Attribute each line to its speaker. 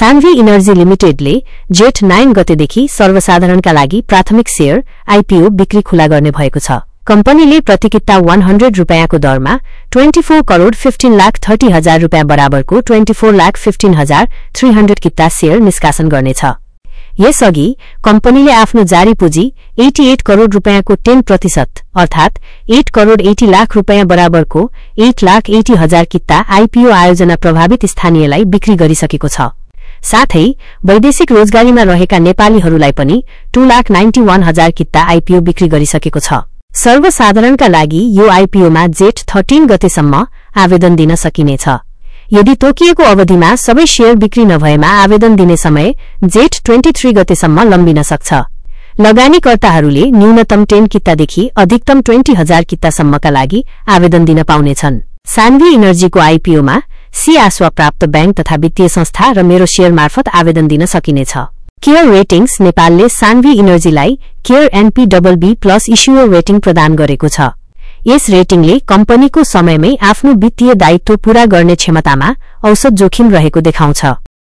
Speaker 1: Saanvi energy लिमिटेडले जेठ 9 गतेदेखि सर्वसाधारणका लागि प्राथमिक शेयर आईपीओ बिक्री खुला गर्ने भएको छ। कम्पनीले प्रतिकिता 100 रुपैयाँको दरमा 24,15,30,000 रुपैयाँ बराबरको 24,15,300 किता शेयर निष्कासन गर्नेछ। यसअघि कम्पनीले आफ्नो जारी पुँजी 88 करोड़ रुपैयाँको 10% अर्थात 8 करोड़ 80 लाख रुपैयाँ बराबरको 8,80,000 किता आईपीओ आयोजना प्रभावित स्थानीयलाई बिक्री गरिसकेको छ। साथै वैदेशिक रोजगारीमा रहेका नेपालीहरूलाई पनि 2,91,000 किता आईपीओ बिक्री गरिसकेको छ। सर्वसाधारणका लागि यो आईपीओमा जेठ 13 गतेसम्म आवेदन दिन सकिनेछ। यदि तोकिएको अवधिमा सबै शेयर बिक्री नभएमा आवेदन दिने समय जेठ 23 गतेसम्म लम्बिन सक्छ। लगानीकर्ताहरूले न्यूनतम 10 कितादेखि अधिकतम 20,000 कितासम्मका लागि आवेदन दिन पाउनेछन्। सान्वी इनर्जीको आईपीओमा सी आश्वा प्राप्त बैंक तथा वित्तीय संस्था र मेरो शेयर मार्फत आवेदन दिन सकिनेछ। केयर रेटिंग्स नेपालले सान्वी इनर्जीलाई केयर NPBB+ इस्युअर रेटिङ प्रदान गरेको छ। यस रेटिङले कम्पनीको समयमै आफ्नो वित्तीय दायित्व पूरा गर्ने क्षमतामा औसत जोखिम रहेको देखाउँछ।